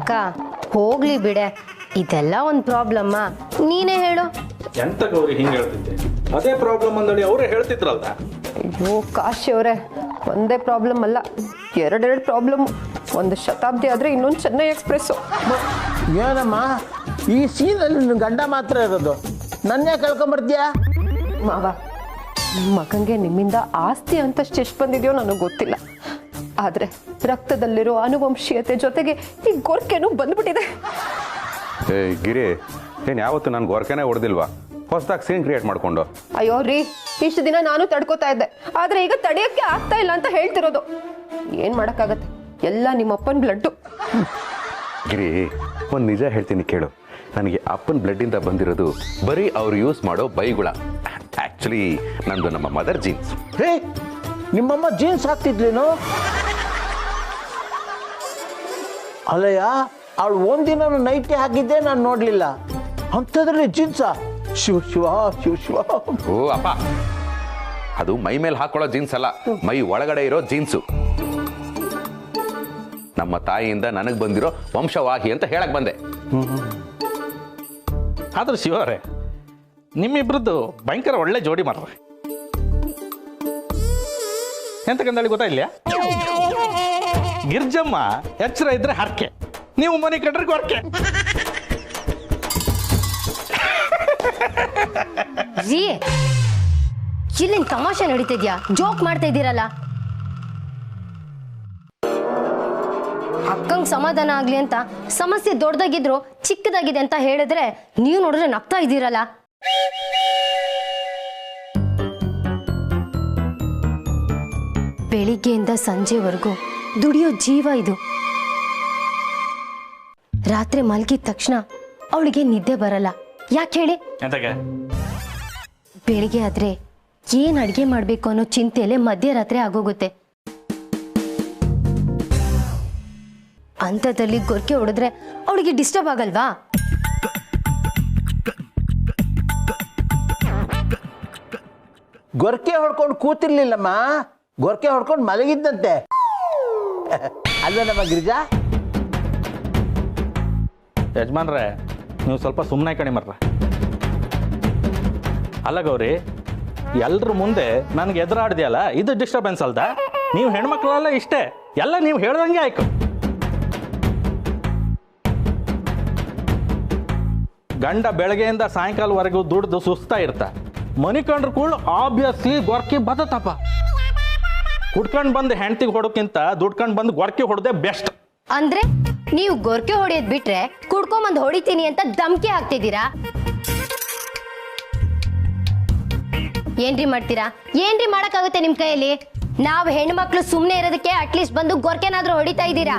ಅಕ್ಕ ಹೋಗ್ಲಿ ಬಿಡೆ, ಇದೆಲ್ಲ ಒಂದು ಪ್ರಾಬ್ಲಮ್ಮಾ? ನೀನೇ ಹೇಳು. ಎಂತ ಗೌರಿ ಹಿಂಗೆ ಹೇಳ್ತಿದ್ದೆ? ಅದೇ ಪ್ರಾಬ್ಲಮ್ ಅಂದಳಿ ಅವರೇ ಹೇಳ್ತಿದ್ರಲ್ಲ. ಅಯ್ಯೋ ಕಾಶಿ ಅವರೇ, ಒಂದೇ ಪ್ರಾಬ್ಲಮ್ ಅಲ್ಲ, ಎರಡೆರಡು ಪ್ರಾಬ್ಲಮ್. ಒಂದು ಶತಾಬ್ದಿ ಆದರೆ ಇನ್ನೊಂದು ಚೆನ್ನೈ ಎಕ್ಸ್ಪ್ರೆಸ್ಸು. ಏನಮ್ಮ ಈ ಸೀನಲ್ಲಿ ನಿನ್ನ ಗಂಡ ಮಾತ್ರ ಇರೋದು, ನನ್ನೇ ಕಳ್ಕೊಂಬರ್ತೀಯಾ? ಮಾವ, ನಿಮ್ಮ ಮಗನಿಗೆ ನಿಮ್ಮಿಂದ ಆಸ್ತಿ ಅಂತಷ್ಟು ಎಷ್ಟು ಬಂದಿದೆಯೋ ನನಗೆ ಗೊತ್ತಿಲ್ಲ. ಆದರೆ ರಕ್ತದಲ್ಲಿರೋ ಆನುವಂಶೀಯತೆ ಜೊತೆಗೆ ಈ ಗೊರ್ಕೆನೂ ಬಂದ್ಬಿಟ್ಟಿದೆ. ಏ ಗಿರಿ, ಏನು ಯಾವತ್ತು ನಾನು ಗೊರ್ಕೆನೇ ಹೊಡೆದಿಲ್ವಾ? ಹೊಸದಾಗಿ ಸೀನ್ ಕ್ರಿಯೇಟ್ ಮಾಡಿಕೊಂಡು. ಅಯ್ಯೋ ರೀ, ಇಷ್ಟು ದಿನ ನಾನು ತಡ್ಕೋತಾ ಇದ್ದೆ, ಆದರೆ ಈಗ ತಡೆಯೋಕ್ಕೆ ಆಗ್ತಾ ಇಲ್ಲ ಅಂತ ಹೇಳ್ತಿರೋದು. ಏನು ಮಾಡೋಕ್ಕಾಗತ್ತೆ, ಎಲ್ಲ ನಿಮ್ಮಪ್ಪನ ಬ್ಲಡ್ಡು. ಗಿರಿ, ಒಂದು ನಿಜ ಹೇಳ್ತೀನಿ ಕೇಳು. ನನಗೆ ಅಪ್ಪನ ಬ್ಲಡ್ಡಿಂದ ಬಂದಿರೋದು ಬರೀ ಅವ್ರು ಯೂಸ್ ಮಾಡೋ ಬೈಗುಳ. ಆ್ಯಕ್ಚುಲಿ ನಂದು ನಮ್ಮ ಮದರ್ ಜೀನ್ಸ್. ಹೇ, ನಿಮ್ಮಮ್ಮ ಜೀನ್ಸ್ ಹಾಕ್ತಿದ್ಲೇನು? ಅಲ್ಲಯ್ಯ, ಅವಳು ಒಂದಿನ ನೈಟಿ ಹಾಕಿದ್ದೆ ನಾನು ನೋಡಲಿಲ್ಲ, ಅಂಥದ್ರಲ್ಲಿ ಜೀನ್ಸಾ? ಶಿವ ಶಿವ ಶಿವ ಶಿವ. ಓ ಅಪ್ಪ, ಅದು ಮೈ ಮೇಲೆ ಹಾಕೊಳ್ಳೋ ಜೀನ್ಸ್ ಅಲ್ಲ, ಮೈ ಒಳಗಡೆ ಇರೋ ಜೀನ್ಸು. ನಮ್ಮ ತಾಯಿಯಿಂದ ನನಗೆ ಬಂದಿರೋ ವಂಶವಾಹಿ ಅಂತ ಹೇಳಕ್ ಬಂದೆ. ಆದ್ರೆ ಶಿವರೇ, ನಿಮ್ಮಿಬ್ರದ್ದು ಭಯಂಕರ ಒಳ್ಳೆ ಜೋಡಿ ಮಾಡ್ರಿ. ಎಂತಕ್ಕಂದೇಳಿ ಗೊತ್ತಾಯಿಲ್ಲ? ಗಿರ್ಜಮ್ಮ ಎಚ್ಚರ ಇದ್ರೆ ಹರ್ಕೆ, ನೀವು ಮನೆ ಕಟ್ರೆ ಗೊರ್ಕೆ. ಜೀ, ಇಲ್ಲೇನ್ ತಮಾಷೆ ನಡೀತಿದ್ಯಾ? ಜೋಕ್ ಮಾಡ್ತಾ ಇದ್ದೀರಲ್ಲ. ಅಕ್ಕಂಗ್ ಸಮಾಧಾನ ಆಗ್ಲಿ ಅಂತ ಸಮಸ್ಯೆ ದೊಡ್ಡದಾಗಿದ್ರು ಚಿಕ್ಕದಾಗಿದೆ ಅಂತ ಹೇಳಿದ್ರೆ ನೀವು ನೋಡಿದ್ರೆ ನಗ್ತಾ ಇದ್ದೀರಲ್ಲ. ಬೆಳಿಗ್ಗೆಯಿಂದ ಸಂಜೆವರೆಗೂ ದುಡಿಯೋ ಜೀವ ಇದು. ರಾತ್ರಿ ಮಲಗಿದ ತಕ್ಷಣ ಅವಳಿಗೆ ನಿದ್ದೆ ಬರಲ್ಲ. ಯಾಕೆ ಹೇಳಿ? ಎಂತಕ್ಕೆ? ಬೆಳಿಗ್ಗೆ ಆದ್ರೆ ಏನ್ ಅಡ್ಗೆ ಮಾಡ್ಬೇಕು ಅನ್ನೋ ಚಿಂತೆಯಲ್ಲೇ ಮಧ್ಯರಾತ್ರಿ ಆಗೋಗುತ್ತೆ. ಅಂಥದ್ರಲ್ಲಿ ಗೊರ್ಕೆ ಹೊಡೆದ್ರೆ ಅವಳಿಗೆ ಡಿಸ್ಟರ್ಬ್ ಆಗಲ್ವಾ? ಗೊರ್ಕೆ ಹೊಡ್ಕೊಂಡು ಕೂತಿರ್ಲಿಲ್ಲಮ್ಮ, ಗೊರ್ಕೆ ಹೊಡ್ಕೊಂಡು ಮಲಗಿದ್ದಂತೆ. ಅಲ್ಲ ನಮ್ಮ ಗಿರಿಜಾ? ಯಜಮಾನ್ರೆ, ನೀವು ಸ್ವಲ್ಪ ಸುಮ್ಮನೆ ಕಣಿ ಮರ್ರ. ಅಲ್ಲ ಗೌರಿ, ಎಲ್ರ ಮುಂದೆ ನನಗೆ ಎದುರಾಡ್ದಿಯಲ್ಲ, ಇದು ಡಿಸ್ಟರ್ಬೆನ್ಸ್ ಅಲ್ದ? ನೀವು ಹೆಣ್ಮಕ್ಳೆಲ್ಲ ಇಷ್ಟೇ, ಎಲ್ಲ ನೀವು ಹೇಳ್ದಂಗೆ ಆಯ್ತು. ಗಂಡ ಬೆಳಗ್ಗೆಯಿಂದ ಸಾಯಂಕಾಲವರೆಗೂ ದುಡ್ದು ಸುಸ್ತಾ ಇರ್ತ, ಮನಿ ಕಂಡ್ರು ಕೂಡ ಆಬ್ವಿಯಸ್ಲಿ ಗೊರ್ಕಿ ಬದತಪ್ಪ. ಕುಡ್ಕೊಂಡು ಬಂದು ಹೆಂಡ್ತಿಗೆ ಹೊಡೋಕ್ಕಿಂತ ದುಡ್ಕೊಂಡು ಬಂದು ಗೊರ್ಕಿ ಹೊಡೆದೇ ಬೆಸ್ಟ್. ಅಂದ್ರೆ ನೀವು ಗೊರ್ಕೆ ಹೊಡೆಯೋದ್ ಬಿಟ್ರೆ ಕುಡ್ಕೊಂಬಂದು ಹೊಡಿತೀನಿ ಅಂತ ಧಮ್ಕಿ ಹಾಕ್ತಿದ್ದೀರಾ? ಏನ್ರಿ ಮಾಡ್ತೀರಾ? ಏನ್ರಿ ಮಾಡಕ್ಕಾಗುತ್ತೆ ನಿಮ್ ಕೈಯಲ್ಲಿ? ನಾವು ಹೆಣ್ಮಕ್ಳು ಸುಮ್ನೆ ಇರೋದಕ್ಕೆ ಅಟ್ಲೀಸ್ಟ್ ಬಂದು ಗೊರ್ಕೆನಾದ್ರೂ ಹೊಡಿತಾ ಇದ್ದೀರಾ.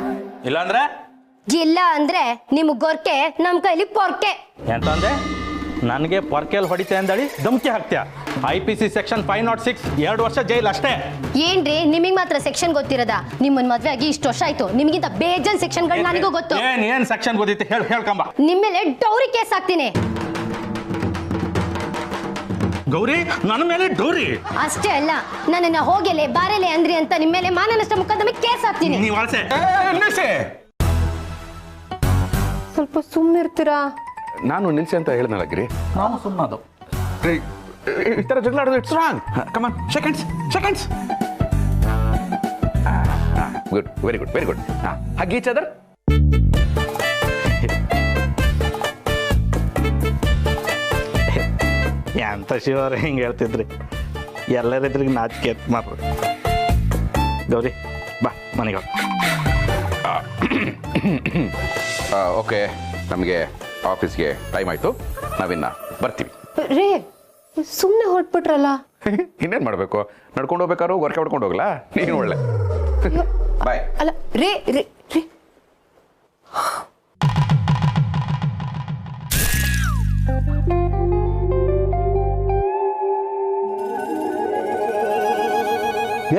ಇಲ್ಲಾಂದ್ರೆ ಇಲ್ಲ ಅಂದ್ರೆ ನಿಮ್ ಗೊರ್ಕೆ ನಮ್ ಕೈಲಿ ಪೊರ್ಕೆ. ಎಂತಂದೆ? ನನಗೆ ಪೊರ್ಕೆಲ್ ಹೊಡಿತೆ ಅಂದಳಿ ಧಮ್ಕಿ ಹಾಕ್ತ್ಯಾ? IPC ಸೆಕ್ಷನ್ 506, 2 ವರ್ಷ ಜೈಲ್ ಅಷ್ಟೇ. ಏನ್ರಿ ನಿಮಗ್ ಮಾತ್ರ ಸೆಕ್ಷನ್ ಗೊತ್ತಿರದ? ನಿಮ್ಮನ್ ಮದ್ವೆ ಆಗಿ ಇಷ್ಟು ವರ್ಷ ಆಯ್ತು, ನಿಮಗಿಂತ ಬೇಜನ್ ಸೆಕ್ಷನ್ಗಳು ನನಗೂ ಗೊತ್ತು. ಏನ್ ಸೆಕ್ಷನ್ ಗೊತ್ತೈತೆ ಹೇಳ್ಕಂಬ. ನಿಮ್ ಮೇಲೆ ಡೌರಿ ಕೇಸ್ ಹಾಕ್ತೀನಿ. ಗೌರಿ, ನನ್ನ ಮೇಲೆ ಡೋರಿ? ಅಷ್ಟೇ ಅಲ್ಲ, ನನ್ನನ್ನ ಹೋಗೆಲೆ ಬಾರೆಲೆ ಅಂದ್ರಿ ಅಂತ ನಿಮ್ಮ ಮೇಲೆ ಮಾನನಷ್ಟ ಮೊಕದ್ದಮೆ ಕೇಸ್ ಹಾಕ್ತೀನಿ. ನೀವು ಅಳಸೆ ಸ್ವಲ್ಪ ಸುಮ್ಮನೆ ಇರ್ತೀರಾ? ನಾನು ನಿಲ್ಸಿ ಅಂತ ಹೇಳಿದ್ನಲ್ಲ ಗಿರಿ. ನಾವು ಸುಮ್ಮನದು. ಈ ಥರ ಜಗಳ ಆಡೋದು it's wrong. Come on, seconds. Good, very good, very good. Hug each other. ಎಂತ ಶಿವರ ಹಿಂಗೆ ಹೇಳ್ತಿದ್ರಿ? ಎಲ್ಲರಿದ್ರಿಗೆ ನಾಚಿಕೆ ಮಾಡ್ರಿ. ಗೌರಿ ಬಾ ಮನೆಗೆ. ಓಕೆ, ನಮಗೆ ಆಫೀಸ್ಗೆ ಟೈಮ್ ಆಯಿತು, ನಾವಿನ್ನ ಬರ್ತೀವಿ. ರೇ, ಸುಮ್ಮನೆ ಹೊರಟ್ಬಿಟ್ರಲ್ಲ. ಇನ್ನೇನು ಮಾಡಬೇಕು? ನಡ್ಕೊಂಡು ಹೋಗ್ಬೇಕಾದ್ರು ಗೊರ್ಕೆ ಹೊಡ್ಕೊಂಡು ಹೋಗ್ಲಾ? ನೀನು ಒಳ್ಳೆ ಬಾಯ್. ಅಲ್ಲ ರೇ ರೇ ರೇ,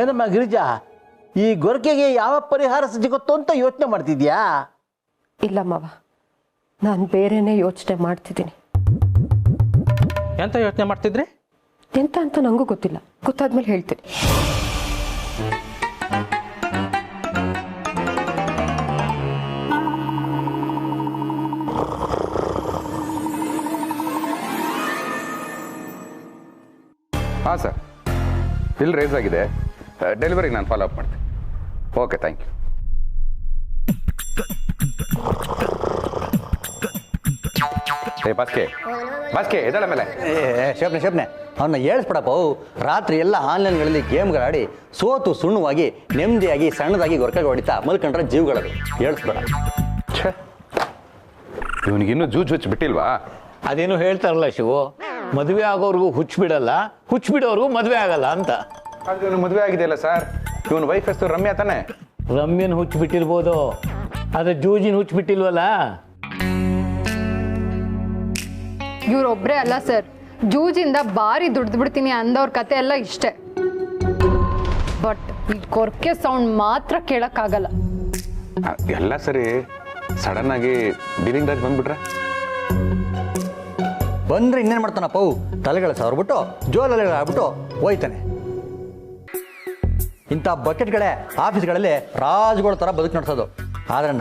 ಏನಮ್ಮ ಗಿರಿಜಾ, ಈ ಗೊರಕೆಗೆ ಯಾವ ಪರಿಹಾರ ಸಿಗುತ್ತೋ ಅಂತ ಯೋಚನೆ ಮಾಡ್ತಿದ್ಯಾ? ಇಲ್ಲ ಮಾವ, ನಾನು ಬೇರೆನೇ ಯೋಚನೆ ಮಾಡ್ತಿದ್ದೀನಿ. ಎಂತ ಯೋಚನೆ ಮಾಡ್ತಿದ್ರಿ? ಎಂತ ಅಂತ ನನಗೂ ಗೊತ್ತಿಲ್ಲ, ಗೊತ್ತಾದ್ಮೇಲೆ ಹೇಳ್ತೀನಿ. ಬಿಲ್ ರೇಸ್ ಆಗಿದೆ, ಡೆಲಿವರಿಗೆ ನಾನು ಫಾಲೋ ಅಪ್ ಮಾಡ್ತೀನಿ. Okay, thank you. ಬಾಸ್ಕೆ ಎದಳ ಮೇಲೆ ಶೋಪ್ನೆ ಅವನ್ನ ಹೇಳಿಸ್ಬಿಡಪ್ಪ. ರಾತ್ರಿ ಎಲ್ಲ ಆನ್ಲೈನ್ಗಳಲ್ಲಿ ಗೇಮ್ಗಳಾಡಿ ಸೋತು ಸುಣ್ಣವಾಗಿ ನೆಮ್ಮದಿಯಾಗಿ ಸಣ್ಣದಾಗಿ ಗೊರಕೆ ಹೊಡಿತಾ ಮಲ್ಕೊಂಡ್ರೆ ಜೀವಗಳದು. ಹೇಳಿಸ್ಬೇಡ. ಇವನಿಗಿನ್ನೂ ಜೂಜ್ ಹುಚ್ಚು ಬಿಟ್ಟಿಲ್ವಾ? ಅದೇನು ಹೇಳ್ತಾರಲ್ಲ ಶಿವು, ಮದುವೆ ಆಗೋರ್ಗೂ ಹುಚ್ಚು ಬಿಡಲ್ಲ, ಹುಚ್ಚು ಬಿಡೋರ್ಗೂ ಮದುವೆ ಆಗಲ್ಲ ಅಂತ. ಆದ್ರೆ ಇವನು ಮದುವೆ ಆಗಿದೆಯಲ್ಲ ಸರ್. ಇವನ ವೈಫ್ ಹೆಸರು ರಮ್ಯಾ ತಾನೆ? ರಮ್ಯನ್ ಹುಚ್ಚು ಬಿಟ್ಟಿರ್ಬೋದು, ಆದ್ರೆ ಜೂಜಿನ ಹುಚ್ಚು ಬಿಟ್ಟಿಲ್ವಲ್ಲ. ಇವ್ರೊಬ್ರೇ ಅಲ್ಲ ಸರ್, ಜೂಜಿಂದ ಭಾರಿ ದುಡ್ದು ಬಿಡ್ತೀನಿ ಅಂದವ್ರ ಕತೆ ಎಲ್ಲ ಇಷ್ಟೇ. ಬಟ್ ಈ ಕೊರ್ಕೆ ಸೌಂಡ್ ಮಾತ್ರ ಕೇಳಕ್ಕಾಗಲ್ಲ. ಎಲ್ಲ ಸರಿ, ಸಡನ್ ಆಗಿ ಡೀಲಿಂಗ್ ರಾಜ್ ಬಂದ್ಬಿಟ್ರೆ ಬಂದ್ರೆ ಇನ್ನೇನು ಮಾಡ್ತಾನಪ್ಪ? ತಲೆಗಳ ಸವರ್ಬಿಟ್ಟು ಜೋಲಲ್ಲಿ ಆಗ್ಬಿಟ್ಟು ಹೋಯ್ತಾನೆ. ಇಂಥ ಬಕೆಟ್ಗಳೇ ಆಫೀಸ್ಗಳಲ್ಲಿ ರಾಜುಗಳ ಥರ ಬದುಕು ನಡೆಸೋದು. ಆದರೆ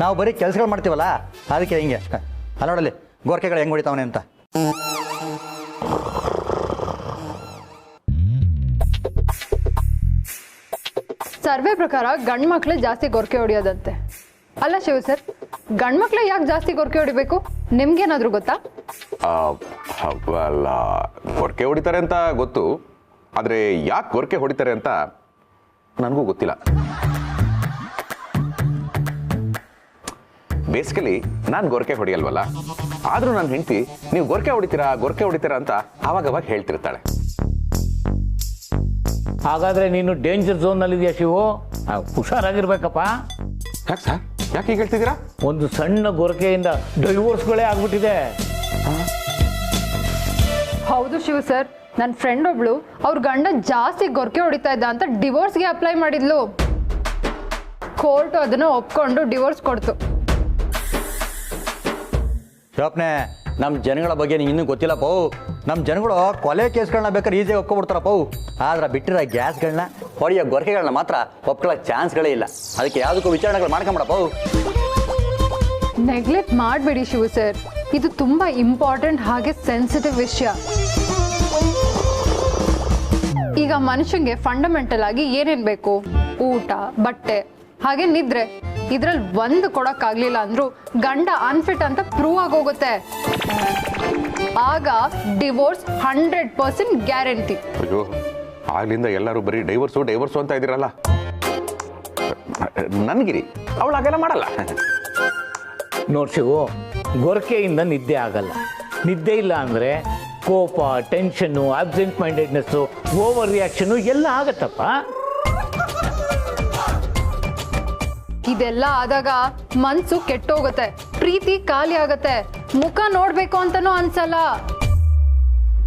ನಾವು ಬರೀ ಕೆಲಸಗಳು ಮಾಡ್ತೀವಲ್ಲ, ಅದಕ್ಕೆ ಹಿಂಗೆ ಅಲ್ಲ. ನೋಡಲ್ಲಿ ಗೋರ್ಕೆಗಳು ಹೆಂಗೆ ಹೊಡಿತಾವನೆ ಅಂತ. ಸರ್ವೆ ಪ್ರಕಾರ ಗಂಡು ಮಕ್ಳೇ ಜಾಸ್ತಿ ಗೊರಕೆ ಹೊಡಿಯೋದಂತೆ. ಅಲ್ಲ ಶಿವ ಸರ್, ಗಂಡು ಮಕ್ಳೇ ಯಾಕೆ ಜಾಸ್ತಿ ಗೊರಕೆ ಹೊಡಿಬೇಕು? ನಿಮ್ಗೇನಾದ್ರೂ ಗೊತ್ತಾ? ಅಲ್ಲ, ಗೊರಕೆ ಹೊಡಿತಾರೆ ಅಂತ ಗೊತ್ತು, ಆದರೆ ಯಾಕೆ ಗೊರಕೆ ಹೊಡಿತಾರೆ ಅಂತ ನನಗೂ ಗೊತ್ತಿಲ್ಲ. ಬೇಸಿಕಲಿ ನಾನು ಗೊರಕೆ ಹೊಡಿಯಲ್ವಲ್ಲ, ಆದರೂ ನನ್ನ ಹೆಂಡತಿ ನೀವು ಗೊರಕೆ ಹೊಡಿತೀರಾ ಅಂತ ಆವಾಗವಾಗ ಹೇಳ್ತಿರ್ತಾಳೆ. ಹಾಗಾದ್ರೆ ನೀನು ಡೇಂಜರ್ ಝೋನ್ನಲ್ಲಿ ಇದೆಯಾ ಶಿವು? ಹುಷಾರಾಗಿರ್ಬೇಕಪ್ಪ. ಯಾಕೆ ಸರ್, ಯಾಕೆ ಹೀಗೆ ಹೇಳ್ತಿದ್ದೀರಾ? ಒಂದು ಸಣ್ಣ ಗೊರಕೆಯಿಂದ ಡೈವೋರ್ಸ್ಗಳೇ ಆಗ್ಬಿಟ್ಟಿದೆ. ಹೌದು ಶಿವ ಸರ್, ನನ್ನ ಫ್ರೆಂಡ್ ಒಬ್ಳು ಅವ್ರ ಗಂಡ ಜಾಸ್ತಿ ಗೊರಕೆ ಹೊಡಿತಾ ಇದ್ದ ಅಂತ ಡಿವೋರ್ಸ್ಗೆ ಅಪ್ಲೈ ಮಾಡಿದ್ಲು. ಕೋರ್ಟ್ ಅದನ್ನ ಒಪ್ಕೊಂಡು ಡಿವೋರ್ಸ್ ಕೊಡ್ತು. ಶೋಪ್ನೆ, ನಮ್ಮ ಜನಗಳ ಬಗ್ಗೆ ನಿಂಗೆ ಇನ್ನೂ ಗೊತ್ತಿಲ್ಲಪ್ಪ. ನಮ್ಮ ಜನಗಳು ಕೊಲೆ ಕೇಸ್ಗಳನ್ನ ಬೇಕಾದ್ರೆ ಈಸಿಯಾಗಿ ಒಪ್ಕೊಬಿಡ್ತಾರಪ್ಪ. ಆದ್ರೆ ಬಿಟ್ಟಿರೋ ಗ್ಯಾಸ್ಗಳನ್ನ ಹೊಡೆಯೋ ಗೊರಕೆಗಳನ್ನ ಮಾತ್ರ ಒಪ್ಕೊಳ್ಳೋ ಚಾನ್ಸ್ಗಳೇ ಇಲ್ಲ. ಅದಕ್ಕೆ ಯಾವುದಕ್ಕೂ ವಿಚಾರಣೆಗಳು ಮಾಡ್ಕೊಂಬಿಡಪ್ಪ. ನೆಗ್ಲೆಕ್ಟ್ ಮಾಡಬೇಡಿ ಶಿವ ಸರ್, ಇದು ತುಂಬಾ ಇಂಪಾರ್ಟೆಂಟ್ ಹಾಗೆ ಸೆನ್ಸಿಟಿವ್ ವಿಷಯ. ಈಗ ಮನುಷ್ಯಂಗೆ ಫಂಡಮೆಂಟಲ್ ಆಗಿ ಏನೇನ್ ಬೇಕು? ಊಟ, ಬಟ್ಟೆ, ಹಾಗೆ ನಿದ್ರೆ. ಇದ್ರಲ್ಲಿ ಒಂದು ಕೊಡಕ್ಕಾಗ್ಲಿಲ್ಲ ಅಂದ್ರೂ ಗಂಡ ಅನ್ಫಿಟ್ ಅಂತ ಪ್ರೂವ್ ಆಗೋಗುತ್ತೆ. ಆಗ ಡಿವೋರ್ಸ್ 100% ಗ್ಯಾರಂಟಿ. ಅಯ್ಯೋ, ಆಗ್ಲಿಂದ ಎಲ್ಲರೂ ಬರೀ ಡೈವರ್ಸು ಅಂತ ಇದ್ದೀರಲ್ಲ. ನನ್ಗಿರಿ, ಅವಳು ಹಾಗೆಲ್ಲ ಮಾಡಲ್ಲ. ನೋಡ್ಸಿವು, ಗೊರಕೆಯಿಂದ ನಿದ್ದೆ ಆಗಲ್ಲ. ನಿದ್ದೆ ಇಲ್ಲ ಅಂದರೆ ಕೋಪ, ಟೆನ್ಷನ್ನು, ಆಬ್ಸೆಂಟ್ ಮೈಂಡೆಡ್ನೆಸ್ಸು, ಓವರ್ ರಿಯಾಕ್ಷನ್ನು ಎಲ್ಲ ಆಗತ್ತಪ್ಪ. ಇದೆಲ್ಲ ಆದಾಗ ಮನ್ಸು ಕೆಟ್ಟೋಗುತ್ತೆ, ಪ್ರೀತಿ ಖಾಲಿ ಆಗತ್ತೆ, ಮುಖ ನೋಡ್ಬೇಕು ಅಂತಾನೂ ಅನ್ಸಲ್ಲ,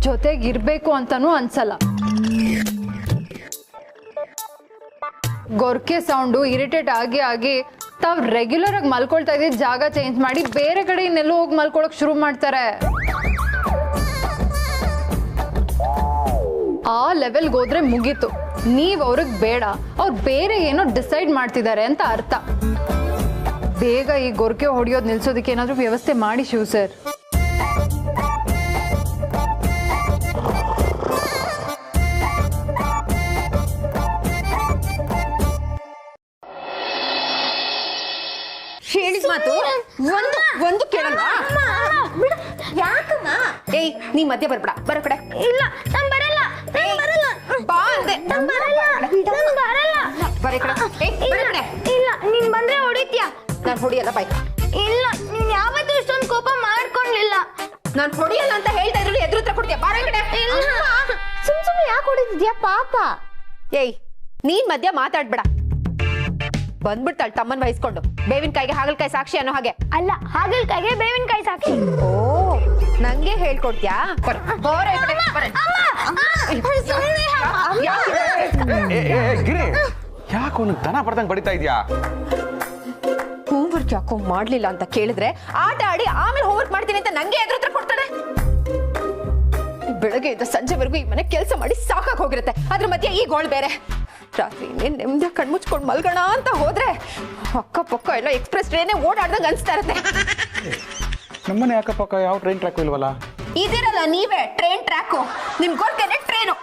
ಜೊತೆಗಿರ್ಬೇಕು ಅಂತಾನೂ ಅನ್ಸಲ್ಲ. ಗೊರಕೆ ಸೌಂಡು ಇರಿಟೇಟ್ ಆಗಿ ತಾವ್ ರೆಗ್ಯುಲರ್ ಆಗಿ ಮಲ್ಕೊಳ್ತಾ ಇದ್ದ ಜಾಗ ಚೇಂಜ್ ಮಾಡಿ ಬೇರೆ ಕಡೆ ಇನ್ನೆಲ್ಲೋ ಹೋಗಿ ಮಲ್ಕೊಳಕ್ ಶುರು ಮಾಡ್ತಾರೆ. ಆ ಲೆವೆಲ್ಗೆ ಹೋದ್ರೆ ಮುಗೀತು. ನೀವ್ ಅವ್ರಿಗೆ ಬೇಡ, ಅವ್ರು ಬೇರೆ ಏನೋ ಡಿಸೈಡ್ ಮಾಡ್ತಿದ್ದಾರೆ ಅಂತ ಅರ್ಥ. ಬೇಗ ಈ ಗೊರಕೆ ಹೊಡಿಯೋದು ನಿಲ್ಸೋದಕ್ಕೆ ಏನಾದ್ರೂ ವ್ಯವಸ್ಥೆ ಮಾಡಿ ಶಿವ ಸರ್. ಹೇಳಿದ ಮಾತು ಒಂದು ಕೇಳಲ್ವಾ? ಯಾಕಮ್ಮ? ಏಯ್, ನೀ ಮಧ್ಯೆ ಬರ್ಬೇಡ, ಬರೋ ಕಡೆ. ಇಲ್ಲ, ನಾನ್ ಬರಲ್ಲ. ಬಾ ಅಂದೆ. ಬರೀ ಕಡೆ. ಇಲ್ಲ, ನೀನ್ ಬಂದ್ರೆ ಹೊಡಿತ್ಯಾ? ನಾನು ಹೊಡಿಯಲ್ಲ, ಬಾಯ್. ಇಲ್ಲ, ನೀನ್ ಯಾವತ್ತೂ ಇಷ್ಟೊಂದು ಕೋಪ ಮಾಡ್ಕೊಂಡಿಲ್ಲ. ನಾನು ಹೊಡಿಯಲ್ಲ ಅಂತ ಹೇಳ್ತಾ ಇದ್ರು ಎದುರು ಹತ್ರ ಕೊಡ್ತೀಯ? ಬಾರ ಕಡೆ. ಸುಮ್ ಯಾಕೆ ಹೊಡಿತಿದ್ಯಾ ಪಾಪ? ಏಯ್, ನೀನ್ ಮಧ್ಯ ಮಾತಾಡ್ಬೇಡ. ಬಂದ್ಬಿಡ್ತಾಳ ತಮ್ಮನ್ ವಹಿಸ್ಕೊಂಡು. ಬೇವಿನಕಾಯಿಗೆ ಹಾಗಲಕಾಯಿ ಸಾಕ್ಷಿ ಅನ್ನೋ ಹಾಗೆ. ಅಲ್ಲ, ಹಾಗಲಕಾಯಿಗೆ ಬೇವಿನಕಾಯಿ ಸಾಕ್ಷಿ. ಓ, ನಂಗೆ ಹೇಳ್ಕೊಡ್ತೀಯಾ? ಗಿರಿ, ಯಾಕೆ ಅವನಿಗೆ ದನ ಪಡ್ದಂಗೆ ಬಡಿತಾ ಇದೆಯಾ? ಹೋಮ್ವರ್ಕ್ ಯಾಕೋ ಮಾಡ್ಲಿಲ್ಲ ಅಂತ ಕೇಳಿದ್ರೆ ಆಟ ಆಡಿ ಆಮೇಲೆ ಹೋಮ್ವರ್ಕ್ ಮಾಡ್ತೀನಿ ಅಂತ ನಂಗೆ ಎದುರು ಹತ್ರ ಕೊಡ್ತಾನೆ. ಬೆಳಗ್ಗೆಯಿಂದ ಸಂಜೆವರೆಗೂ ಈ ಮನೆ ಕೆಲಸ ಮಾಡಿ ಸಾಕಾಗಿ ಹೋಗಿರುತ್ತೆ. ಅದ್ರ ಮಧ್ಯೆ ಈ ಗೋಳ್ ಬೇರೆ. ರಾತ್ರಿ ನೆಮ್ಮದಿ ಕಣ್ಮುಚ್ಕೊಂಡು ಮಲ್ಗೋಣ ಅಂತ ಹೋದ್ರೆ ಅಕ್ಕಪಕ್ಕ ಎಲ್ಲ ಎಕ್ಸ್ಪ್ರೆಸ್ ಟ್ರೈನೇ ಓಡಾಡ್ದಂಗೆ ಅನ್ಸ್ತಾ ಇರುತ್ತೆ. ನಮ್ಮನೆ ಅಕ್ಕಪಕ್ಕ ಯಾವ ಟ್ರೈನ್ ಟ್ರ್ಯಾಕ್ ಇಲ್ವಲ್ಲ? ಇದಿರಲ್ಲ ನೀವೇ ಟ್ರೈನ್ ಟ್ರ್ಯಾಕು, ನಿಮ್ ಗೊತ್ತೇನೆ ಟ್ರೈನು.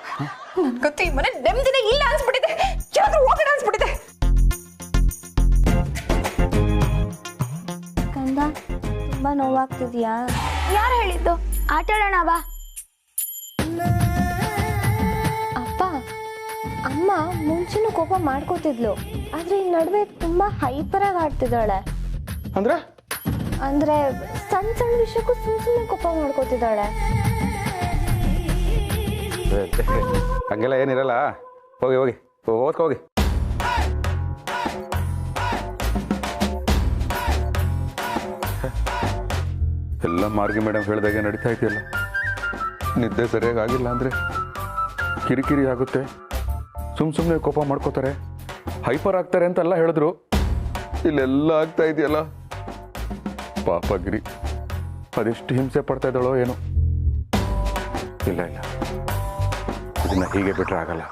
ನನ್ಗಂತೂ ಈ ಮನೆ ನೆಮ್ಮದಿನೇ ಇಲ್ಲ ಅನ್ಸ್ಬಿಟ್ಟಿದೆ. ಯಾವ್ದು ಹೋಗೋಣ ಅನ್ಸ್ಬಿಟ್ಟಿದೆ. ಕಂದ ತುಂಬಾ ನೋವಾಗ್ತಿದ್ಯಾ? ಯಾರು ಹೇಳಿದ್ದು? ಆಟ ಆಡೋಣ ಬಾ. ಅಪ್ಪ ಅಮ್ಮ ಮುಂಚೆನೂ ಕೋಪ ಮಾಡ್ಕೋತಿದ್ಲು, ಆದ್ರೆ ಈ ನಡುವೆ ತುಂಬಾ ಹೈಪರ್ ಆಗಿ ಆಡ್ತಿದ್ದಾಳೆ. ಅಂದ್ರೆ ಸಣ್ಣ ಸಣ್ಣ ವಿಷಯಕ್ಕೂ ಸುಮ್ಮನೆ ಕೋಪ ಮಾಡ್ಕೋತಿದ್ದಾಳೆ. ಹಂಗೆಲ್ಲ ಏನಿರಲ್ಲ, ಹೋಗಿ ಹೋಗಿ ಓದ್ಕೊ ಹೋಗಿ. ಎಲ್ಲ ಮಾರ್ಗಿ ಮೇಡಮ್ ಹೇಳಿದಾಗೆ ನಡೀತಾ ಇದೆಯಲ್ಲ. ನಿದ್ದೆ ಸರಿಯಾಗಿ ಆಗಿಲ್ಲ ಅಂದರೆ ಕಿರಿಕಿರಿ ಆಗುತ್ತೆ, ಸುಮ್ಮನೆ ಕೋಪ ಮಾಡ್ಕೋತಾರೆ, ಹೈಪರ್ ಆಗ್ತಾರೆ ಅಂತೆಲ್ಲ ಹೇಳಿದ್ರು. ಇಲ್ಲೆಲ್ಲ ಆಗ್ತಾ ಇದೆಯಲ್ಲ. ಪಾಪ ಗಿರಿ ಅದೆಷ್ಟು ಹಿಂಸೆ ಪಡ್ತಾ ಇದ್ದಾಳೋ ಏನೋ. ಇಲ್ಲ ಇಲ್ಲ, ಇದನ್ನ ಹೀಗೆ ಬಿಟ್ರೆ ಆಗಲ್ಲ.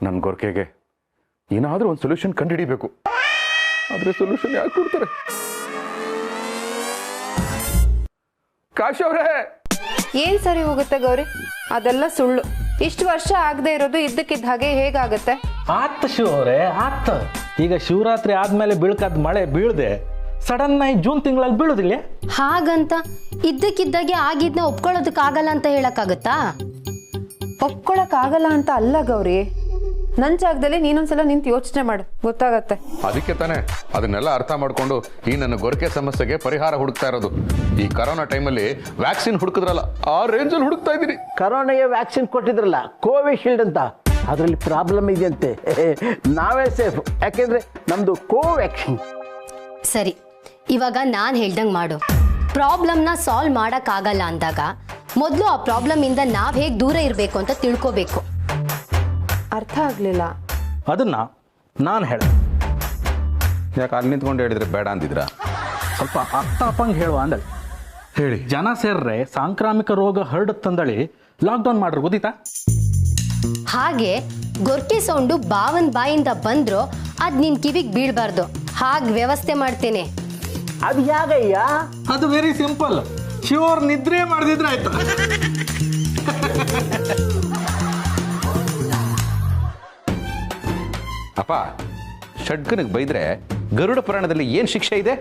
ನನ್ನ ಗೊರ್ಕೆಗೆ ಏನಾದರೂ ಒಂದು ಸೊಲ್ಯೂಷನ್ ಕಂಡುಹಿಡಿಬೇಕು. ಆದರೆ ಸೊಲ್ಯೂಷನ್ ಯಾಕೆ ಕೊಡ್ತಾರೆ? ಕಾಶ್ ಅವರೇ, ಏನ್ ಸರಿ ಹೋಗುತ್ತೆ ಗೌರಿ? ಅದೆಲ್ಲ ಸುಳ್ಳು. ಇಷ್ಟು ವರ್ಷ ಆಗದೆ ಇರೋದು ಇದ್ದಕ್ಕಿದ್ದ ಹಾಗೆ ಹೇಗಾಗತ್ತೆ? ಆತ ಶಿವ ಅವರೇ, ಆತ. ಈಗ ಶಿವರಾತ್ರಿ ಆದ್ಮೇಲೆ ಬೀಳ್ಕಾದ ಮಳೆ ಬೀಳದೆ ಸಡನ್ ಆಗಿ ಜೂನ್ ತಿಂಗಳಲ್ಲಿ ಬೀಳುದಿಲ್ಲ. ಹಾಗಂತ ಇದ್ದಕ್ಕಿದ್ದಾಗೆ ಆಗಿದ್ನ ಒಪ್ಕೊಳ್ಳೋದಕ್ಕಾಗಲ್ಲ ಅಂತ ಹೇಳಕ್ಕಾಗತ್ತಾ? ಒಪ್ಕೊಳಕ್ ಆಗಲ್ಲ ಅಂತ ಅಲ್ಲ ಗೌರಿ, ನನ್ ಜಾಗದಲ್ಲಿ ನೀನೊಂದ್ಸಲ ನಿಂತು ಯೋಚನೆ ಮಾಡು, ಗೊತ್ತಾಗತ್ತೆ. ಅದಕ್ಕೆ ತಾನೇ ಅದನ್ನೆಲ್ಲ ಅರ್ಥ ಮಾಡಿಕೊಂಡು ಈ ನನ್ನ ಗೊರಕೆ ಸಮಸ್ಯೆಗೆ ಪರಿಹಾರ ಹುಡುಕ್ತಾ ಇರೋದು. ಈ ಕರೋನಾ ಟೈಮಲ್ಲಿ ವ್ಯಾಕ್ಸಿನ್ ಹುಡುಕಿದ್ರಲ್ಲ, ಆ ರೇಂಜಲ್ಲಿ ಹುಡುಕ್ತಾ ಇದ್ದೀನಿ. ಕರೋನಾಗೆ ವ್ಯಾಕ್ಸಿನ್ ಕೊಟ್ಟಿದ್ರಲ್ಲ, ಕೋವಿಶೀಲ್ಡ್ ಅಂತ, ಅದರಲ್ಲಿ ಪ್ರಾಬ್ಲಮ್ ಇದೆಯಂತೆ. ನಾವೇ ಸೇಫ್, ಯಾಕೆಂದ್ರೆ ನಮ್ದು ಕೋವ್ಯಾಕ್ಸಿನ್. ಸರಿ, ಇವಾಗ ನಾನು ಹೇಳ್ದಂಗೆ ಮಾಡು. ಪ್ರಾಬ್ಲಮ್ನ ಸಾಲ್ವ್ ಮಾಡೋಕ್ಕಾಗಲ್ಲ ಅಂದಾಗ ಮೊದಲು ಆ ಪ್ರಾಬ್ಲಮ್ ಇಂದ ನಾವು ಹೇಗೆ ದೂರ ಇರಬೇಕು ಅಂತ ತಿಳ್ಕೋಬೇಕು. ಅರ್ಥ ಆಗ್ಲಿಲ್ಲ. ಅದನ್ನ ನಾನು ಹೇಳ. ಯಾಕೆ ಅಲ್ಲಿ ನಿಂತ್ಕೊಂಡು ಹೇಳಿದ್ರೆ ಬೇಡ ಅಂದಿದ್ರ? ಸ್ವಲ್ಪ ಅರ್ಥ ಅಪ್ಪಂಗೆ ಹೇಳುವ ಅಂದಳಿ. ಹೇಳಿ. ಜನ ಸೇರ್ರೆ ಸಾಂಕ್ರಾಮಿಕ ರೋಗ ಹರಡುತ್ತಂದಳಿ ಲಾಕ್ಡೌನ್ ಮಾಡ್ರು, ಗೊತ್ತಿತ್ತಾ? ಹಾಗೆ ಗೊರ್ಕೆ ಸೌಂಡು ಬಾವನ್ ಬಾಯಿಂದ ಬಂದ್ರು ಅದ್ ನಿನ್ ಕಿವಿಗೆ ಬೀಳ್ಬಾರ್ದು. ಹಾಗೆ ವ್ಯವಸ್ಥೆ ಮಾಡ್ತೇನೆ. ಅದು ಹೇಗಯ್ಯ? ಅದು ವೆರಿ ಸಿಂಪಲ್. ಶಿವರ್ ನಿದ್ರೆ ಮಾಡಿದ್ರೆ ಆಯ್ತು. ಅಪ್ಪ, ಷಡ್ಗನಿಗೆ ಬೈದ್ರೆ ಗರುಡ ಪುರಾಣದಲ್ಲಿ ಏನ್ ಶಿಕ್ಷೆ ಇದೆ?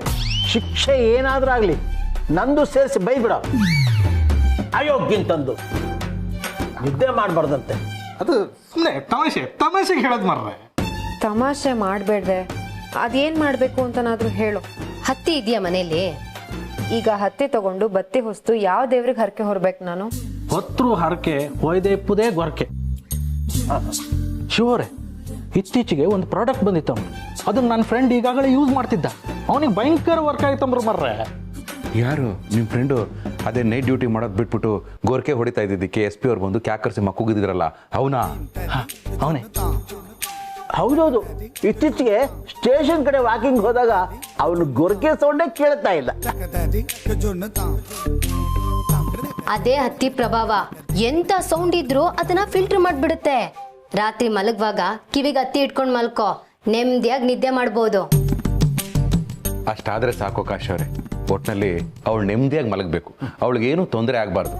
ಶಿಕ್ಷೆ ಏನಾದ್ರೂ ಆಗ್ಲಿ, ನಂದು ಸೇರಿಸಿ ಬೈಬಿಡ. ಅಯೋಗ್ಯಂತಂದು ನಿದ್ದೆ ಮಾಡಬಾರ್ದಂತೆ. ಅದು ಸುಮ್ಮನೆ ತಮಾಷೆಗೆ ಹೇಳೋದು ಮಾರ್ರೆ. ತಮಾಷೆ ಮಾಡ್ಬೇಡ್ದೆ, ಅದೇನ್ ಮಾಡ್ಬೇಕು ಅಂತನಾದ್ರೂ ಹೇಳು. ಹತ್ತಿ ಇದೆಯಾ ಮನೇಲಿ? ಈಗ ಹತ್ತಿ ತಗೊಂಡು ಬತ್ತಿ ಹೊಸ್ತು ಯಾವ ದೇವ್ರಿಗೆ ಹರಕೆ ಹೊರಬೇಕು ನಾನು? ಹೊತ್ರು ಹರಕೆ, ಹೊಯ್ದೆ ಪುದೇ ಗೊರಕೆ. ಶಿವರೇ, ಇತ್ತೀಚೆಗೆ ಒಂದು ಪ್ರಾಡಕ್ಟ್ ಬಂದಿತ್ತು, ಅದನ್ನ ನನ್ನ ಫ್ರೆಂಡ್ ಈಗಾಗಲೇ ಯೂಸ್ ಮಾಡ್ತಿದ್ದ. ಅವನಿಗೆ ಭಯಂಕರ ವರ್ಕ್ ಆಯ್ತಂಬ್ರು ಮರ್ರೆ. ಯಾರು ನಿಮ್ಮ ಫ್ರೆಂಡು? ಅದೇ ನೈಟ್ ಡ್ಯೂಟಿ ಮಾಡೋದು ಬಿಟ್ಬಿಟ್ಟು ಗೋರ್ಕೆ ಹೊಡಿತಾ ಇದ್ದಿದ್ದಕ್ಕೆ SP ಅವ್ರು ಬಂದು ಕ್ಯಾಕರ್ಸಿ ಮಕ್ಕೂಗಿದ್ರಲ್ಲ, ಅವನಾ? ಅವನೇ. ಹೌದೌದು, ಇತ್ತೀಚೆಗೆ ಸ್ಟೇಷನ್ ಕಡೆ ವಾಕಿಂಗ್ ಹೋದಾಗ ಅವನು ಗೊರಕೆ ಸೌಂಡೇ ಕೇಳ್ತಾ ಇಲ್ಲ. ಅದೇ ಹತ್ತಿ ಪ್ರಭಾವ. ಎಂತ ಸೌಂಡ್ ಇದ್ರೂ ಅದನ್ನ ಫಿಲ್ಟರ್ ಮಾಡ್ಬಿಡುತ್ತೆ. ರಾತ್ರಿ ಮಲಗುವಾಗ ಕಿವಿಗೆ ಹತ್ತಿ ಇಟ್ಕೊಂಡು ಮಲ್ಕೋ, ನೆಮ್ಮದಿಯಾಗಿ ನಿದ್ದೆ ಮಾಡ್ಬೋದು. ಅಷ್ಟಾದ್ರೆ ಸಾಕು ಕಾಶ್ ಅವರೇ. ಒಟ್ಟಿನಲ್ಲಿ ಅವಳು ನೆಮ್ಮದಿಯಾಗಿ ಮಲಗಬೇಕು, ಅವಳಿಗೇನು ತೊಂದರೆ ಆಗಬಾರ್ದು.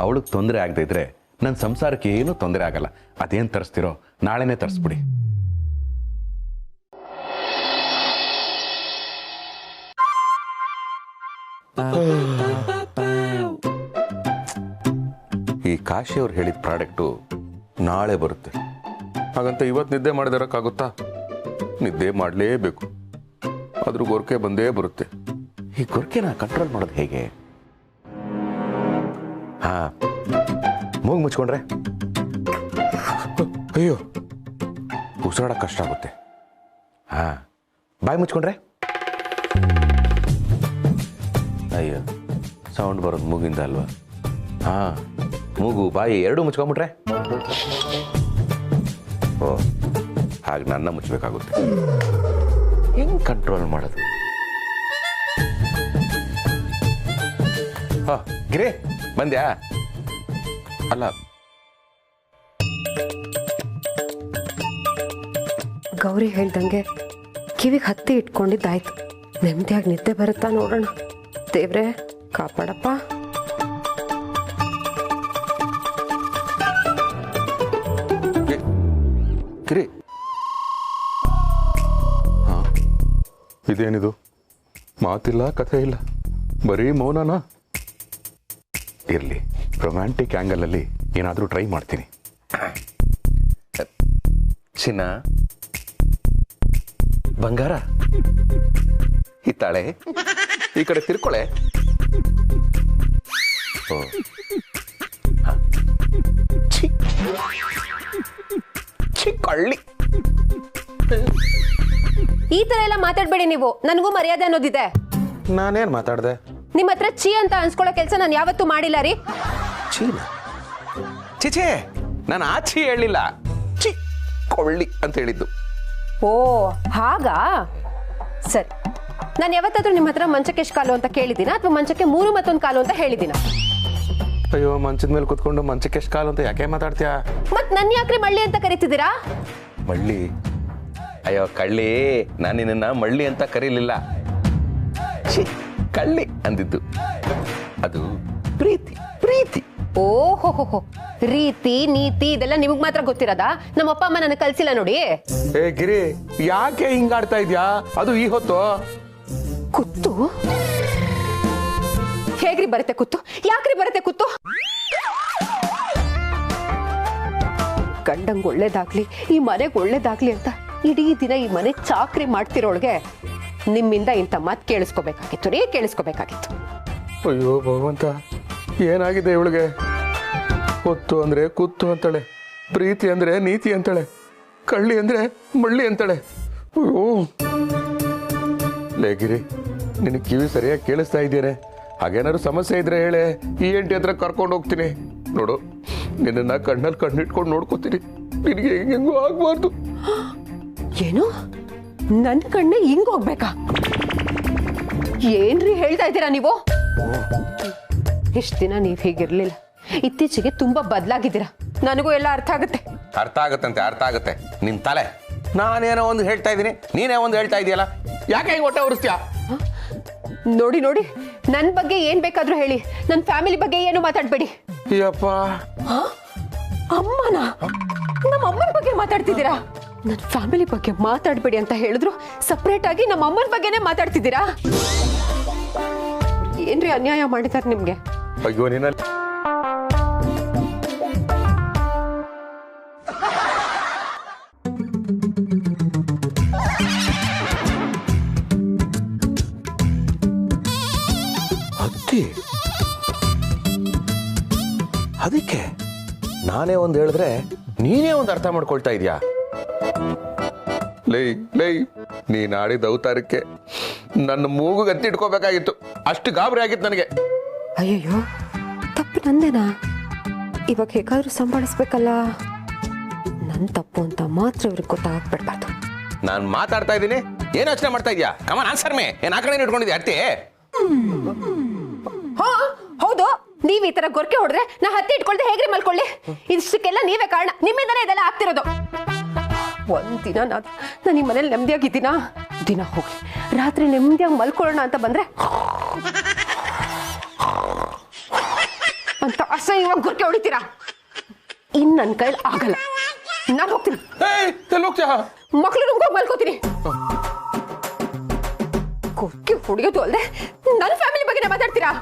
ಅವಳಿಗೆ ತೊಂದರೆ ಆಗದೆ ಇದ್ರೆ ನನ್ನ ಸಂಸಾರಕ್ಕೆ ಏನೂ ತೊಂದರೆ ಆಗಲ್ಲ. ಅದೇನು ತರಿಸ್ತಿರೋ ನಾಳೆನೇ ತರಿಸ್ಬಿಡಿ. ಈ ಕಾಶಿ ಅವ್ರು ಹೇಳಿದ ಪ್ರಾಡಕ್ಟು ನಾಳೆ ಬರುತ್ತೆ. ಹಾಗಂತ ಇವತ್ತು ನಿದ್ದೆ ಮಾಡಿದಿರೋಕ್ಕಾಗುತ್ತಾ? ನಿದ್ದೆ ಮಾಡಲೇಬೇಕು. ಆದ್ರೂ ಗೊರಕೆ ಬಂದೇ ಬರುತ್ತೆ. ಈ ಗೊರಕೆನ ಕಂಟ್ರೋಲ್ ಮಾಡೋದು ಹೇಗೆ? ಹಾ, ಮೂಗು ಮುಚ್ಕೊಂಡ್ರೆ ಅಯ್ಯೋ ಉಸಿರಾಡಕ್ಕೆ ಕಷ್ಟ ಆಗುತ್ತೆ. ಹಾ, ಬಾಯಿ ಮುಚ್ಕೊಂಡ್ರೆ ಅಯ್ಯೋ ಸೌಂಡ್ ಬರೋದು ಮೂಗಿಂದ ಅಲ್ವಾ? ಹಾ, ಮೂಗು ಬಾಯಿ ಎರಡೂ ಮುಚ್ಕೊಂಡ್ಬಿಟ್ರೆ ಓ, ಹಾಗೆ ನನ್ನ ಮುಚ್ಚಬೇಕಾಗುತ್ತೆ. ಹೆಂಗ್ ಕಂಟ್ರೋಲ್ ಮಾಡೋದು? ಹಾ, ಗಿರಿ ಬಂದ್ಯಾ? ಅಲ್ಲ, ಗೌರಿ ಹೇಳ್ದಂಗೆ ಕಿವಿಗೆ ಹತ್ತಿ ಇಟ್ಕೊಂಡಿದ್ದಾಯ್ತು. ನೆಮ್ಮದಿಯಾಗಿ ನಿದ್ದೆ ಬರುತ್ತಾ ನೋಡೋಣ. ದೇವ್ರೆ ಕಾಪಾಡಪ್ಪ. ಗಿರಿ ಹಾಂ ಇದೇನಿದು ಮಾತಿಲ್ಲ ಕಥೆ ಇಲ್ಲ ಬರೀ ಮೌನನಾ ಇರಲಿ ರೊಮ್ಯಾಂಟಿಕ್ ಆ್ಯಂಗಲಲ್ಲಿ ಏನಾದರೂ ಟ್ರೈ ಮಾಡ್ತೀನಿ ಚಿನ್ನ ಬಂಗಾರ ಹಿತ್ತಾಳೆ ಈ ಕಡೆ ತಿರ್ಕೊಳೆ ಕಳ್ಳಿ ಈ ತರ ಎಲ್ಲ ಮಾತಾಡ್ಬೇಡಿ ನೀವು, ನನಗೂ ಮರ್ಯಾದೆ ಅನ್ನೋದಿದೆ. ನಾನೇನ್ ಮಾತಾಡ್ದೆ? ನಿಮ್ಮ ಹತ್ರ ಚೀ ಅಂತ ಅನ್ಸ್ಕೊಳ್ಳೋ ಕೆಲಸ ನಾನು ಯಾವತ್ತೂ ಮಾಡಿಲ್ಲ ರೀ. ಚೀನ ಚಿಚೆ ನಾನು ಆಚಿ ಹೇಳಿಲ್ಲ, ಚಿ ಕೊಳ್ಳಿ ಅಂತ ಹೇಳಿದ್ದು. ಓ ಹಾಗಾ, ಸರಿ. ನಾನು ಯಾವತ್ತಾದ್ರೂ ನಿಮ್ಮ ಹತ್ರ ಮಂಚಕ್ಕೆ ಎಷ್ಟು ಕಾಲು ಅಂತ ಕೇಳಿದ್ದೀನ ಅಥವಾ ಮಂಚಕ್ಕೆ 3 ಮತ್ತೊಂದು ಕಾಲು ಅಂತ ಹೇಳಿದ್ದೀನ? ಅಯ್ಯೋ ಮಂಚದ ಮೇಲೆ ಕುತ್ಕೊಂಡು ಮಂಚಕ್ಕೆ ಎಷ್ಟು ಕಾಲು ಅಂತ ಯಾಕೆ ಮಾತಾಡ್ತೀಯಾ? ಮತ್ ನನ್ನ ಯಾಕ್ರಿ ಮಳ್ಳಿ ಅಂತ ಕರಿತಿದ್ದೀರಾ? ಮಳ್ಳಿ? ಅಯ್ಯೋ ಕಳ್ಳಿ, ನಾನು ನಿನ್ನ ಮಳ್ಳಿ ಅಂತ ಕರೀಲಿಲ್ಲ, ಕಳ್ಳಿ ಅಂದಿದ್ದು. ಅದು ಪ್ರೀತಿ ಪ್ರೀತಿ. ಓಹೋ, ರೀತಿ ನೀತಿ ಇದೆಲ್ಲ ನಿಮಗ್ ಮಾತ್ರ ಗೊತ್ತಿರೋದಾ? ನಮ್ಮ ಅಪ್ಪ ಅಮ್ಮ ನನಗೆ ಕಲ್ಸಿಲ್ಲ ನೋಡಿ. ಏ ಗಿರಿ, ಯಾಕೆ ಹಿಂಗಾಡ್ತಾ ಇದ್ಯಾ? ಅದು ಈ ಹೊತ್ತು ಕುತ್ತು ಹೇಗ್ರಿ ಬರುತ್ತೆ ಕುತ್ತು? ಯಾಕ್ರಿ ಬರುತ್ತೆ ಕುತ್ತು? ಗಂಡಂಗ್ ಒಳ್ಳೇದಾಗ್ಲಿ, ಈ ಮನೆಗೆ ಒಳ್ಳೇದಾಗ್ಲಿ ಅಂತ ಇಡೀ ದಿನ ಈ ಮನೆ ಚಾಕ್ರಿ ಮಾಡ್ತಿರೋಳ್ಗೆ ನಿಮ್ಮಿಂದ ಇಂಥ ಮಾತು ಕೇಳಿಸ್ಕೋಬೇಕಾಗಿತ್ತು ರೀ, ಕೇಳಿಸ್ಕೋಬೇಕಾಗಿತ್ತು. ಅಯ್ಯೋ ಭಗವಂತ, ಏನಾಗಿದೆ ಇವಳಿಗೆ? ಹೊತ್ತು ಅಂದ್ರೆ ಕುತ್ತು ಅಂತಾಳೆ, ಪ್ರೀತಿ ಅಂದ್ರೆ ನೀತಿ ಅಂತಾಳೆ, ಕಳ್ಳಿ ಅಂದ್ರೆ ಮಳ್ಳಿ ಅಂತಾಳೆ. ಅಯ್ಯೋ ಲೇಗಿರಿ, ನಿನಗೆ ಕಿವಿ ಸರಿಯಾಗಿ ಕೇಳಿಸ್ತಾ ಇದ್ದೇನೆ. ಹಾಗೇನಾದ್ರು ಸಮಸ್ಯೆ ಇದ್ರೆ ಹೇಳೆ, ಈ ಎಂಟಿ ಹತ್ರ ಕರ್ಕೊಂಡು ಹೋಗ್ತೀನಿ. ನೋಡು, ನಿನ್ನ ಕಣ್ಣಲ್ಲಿ ಕಣ್ಣಿಟ್ಕೊಂಡು ನೋಡ್ಕೋತೀನಿ. ನಿನಗೆ ಹೆಂಗೂ ಆಗ್ಬಾರ್ದು. ಏನು ನನ್ನ ಕಣ್ಣ ಹಿಂಗ್ ಹೋಗ್ಬೇಕಾ? ಏನ್ರಿ ಹೇಳ್ತಾ ಇದ್ದೀರಾ ನೀವು? ಇಷ್ಟ ದಿನ ನೀವ್ ಹೀಗಿರ್ಲಿಲ್ಲ, ಇತ್ತೀಚೆಗೆ ತುಂಬಾ ಬದಲಾಗಿದ್ದೀರಾ. ನನಗೂ ಎಲ್ಲ ಅರ್ಥ ಆಗುತ್ತೆ. ಅರ್ಥ ಆಗುತ್ತಂತೆ, ಅರ್ಥ ಆಗುತ್ತೆ. ನಿನ್ ತಲೆ. ನಾನೇನೋ ಒಂದು ಹೇಳ್ತಾ ಇದ್ದೀನಿ, ನೀನೇ ಒಂದು ಹೇಳ್ತಾ ಇದೆಯಲ್ಲ, ಯಾಕೆ ಹಿಂಗೆ ಹೊಟ್ಟೆ ಉರಿಸ್ತೀಯ? ನೋಡಿ ನೋಡಿ, ನನ್ನ ಬಗ್ಗೆ ಏನ್ ಬೇಕಾದ್ರೂ ಹೇಳಿ, ನನ್ನ ಫ್ಯಾಮಿಲಿ ಬಗ್ಗೆ ಏನು ಮಾತಾಡ್ಬೇಡಿ. ಅಯ್ಯಪ್ಪ, ಅಮ್ಮನ ನಮ್ಮ ಅಮ್ಮನ ಬಗ್ಗೆ ಮಾತಾಡ್ತಿದ್ದೀರಾ? ನನ್ನ ಫ್ಯಾಮಿಲಿ ಬಗ್ಗೆ ಮಾತಾಡ್ಬೇಡಿ ಅಂತ ಹೇಳಿದ್ರು ಸಪ್ರೇಟ್ ಆಗಿ ನಮ್ಮ ಅಮ್ಮನ ಬಗ್ಗೆನೇ ಮಾತಾಡ್ತಿದ್ದೀರಾ? ಏನ್ರಿ ಅನ್ಯಾಯ ಮಾಡಿದ್ದಾರೆ ನಿಮ್ಗೆ? ಅಯ್ಯೋ ನಿನ್ನ ಅತ್ತಿ, ಅದಕ್ಕೆ ನಾನೇ ಒಂದು ಹೇಳಿದ್ರೆ ನೀನೇ ಒಂದು ಅರ್ಥ ಮಾಡ್ಕೊಳ್ತಾ ಇದೀಯಾ? ಲೈ ಲೈ, ನೀನ್ ಆಡಿದ ಅವತಾರಕ್ಕೆ ನನ್ನ ಮೂಗುಗೆ ಎತ್ತಿ ಇಟ್ಕೋಬೇಕಾಗಿತ್ತು. ಅಷ್ಟು ಗಾಬರಿ ಆಗಿತ್ತು ನನಗೆ. ಅಯ್ಯಯ್ಯೋ, ತಪ್ಪು ನಂದೇನಾ? ಇವಾಗ ಹೇಗಾದ್ರೂ ಸಂಭಾಳಿಸ್ಬೇಕಲ್ಲ. ನನ್ನ ತಪ್ಪು ಅಂತ ಮಾತ್ರ ಇವ್ರಿಗೆ ಗೊತ್ತಾಗ್ಬಿಡ್ಬಾರ್ದು. ನಾನು ಮಾತಾಡ್ತಾ ಇದ್ದೀನಿ, ಏನು ಯೋಚನೆ ಮಾಡ್ತಾ ಇದೀಯಾ? ಕಮಾನ್ ಆನ್ಸರ್ ಮೇ. ಏನ್ ಆ ಕಡೆ ಇಟ್ಕೊಂಡಿದ್ಯಾ ಅತ್ತಿ? ಹಾ ಹೌದು, ನೀವ್ ಈ ತರ ಗೊರ್ಕೆ ಹೊಡೆದ್ರೆ ನಾ ಹತ್ತಿ ಇಟ್ಕೊಳ್ದೆ ಹೇಗ್ರಿ ಮಲ್ಕೊಳ್ಳಿ? ಇಷ್ಟಕ್ಕೆಲ್ಲ ನೀವೇ ಕಾರಣ, ನಿಮ್ಮಿಂದನೇ ಇದೆಲ್ಲ ಆಗ್ತಿರೋದು. ಒಂದಿನ ನಾನು ಈ ಮನೇಲಿ ನೆಮ್ಮದಿಯಾಗಿದ್ದೀನಾ? ದಿನ ಹೋಗ್ಲಿ, ರಾತ್ರಿ ನೆಮ್ಮದಿಯಾಗಿ ಮಲ್ಕೊಳ್ಳೋಣ ಅಂತ ಬಂದ್ರೆ ಅಂತ ಅಸಹ್ಯವಾಗಿ ಗೊರ್ಕೆ ಹೊಡಿತೀರಾ. ಇನ್ ನನ್ನ ಕೈಲಿ ಆಗಲ್ಲ, ನಾನು ಹೋಗ್ತೀನಿ. ಮಕ್ಳು ರೂಮ್ಗೆ ಮಲ್ಕೋತೀನಿ. ಗೊರ್ಕೆ ಹೊಡಿಯೋದು ಅಲ್ಲದೆ ನನ್ನ ಫ್ಯಾಮಿಲಿ ಬಗ್ಗೆ ಮಾತಾಡ್ತೀರಾ?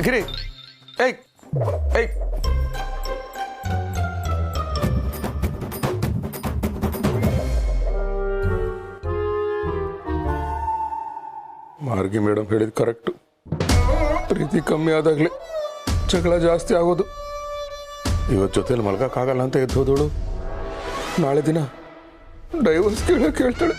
ಗಿರಿ, ಏಯ್ ಏಯ್, ಮಾರ್ಗಿ ಮೇಡಮ್ ಹೇಳಿದ್ ಕರೆಕ್ಟು. ಪ್ರೀತಿ ಕಮ್ಮಿ ಆದಾಗ್ಲೇ ಜಗಳ ಜಾಸ್ತಿ ಆಗೋದು. ಇವತ್ತು ಜೊತೆಲಿ ಮಲ್ಗಕ್ಕಾಗಲ್ಲ ಅಂತ ಎದ್ದು ಹೋದೋಳು ನಾಳೆ ದಿನ ಡೈವರ್ಸ್ ಕೇಳ್ತಾಳೆ.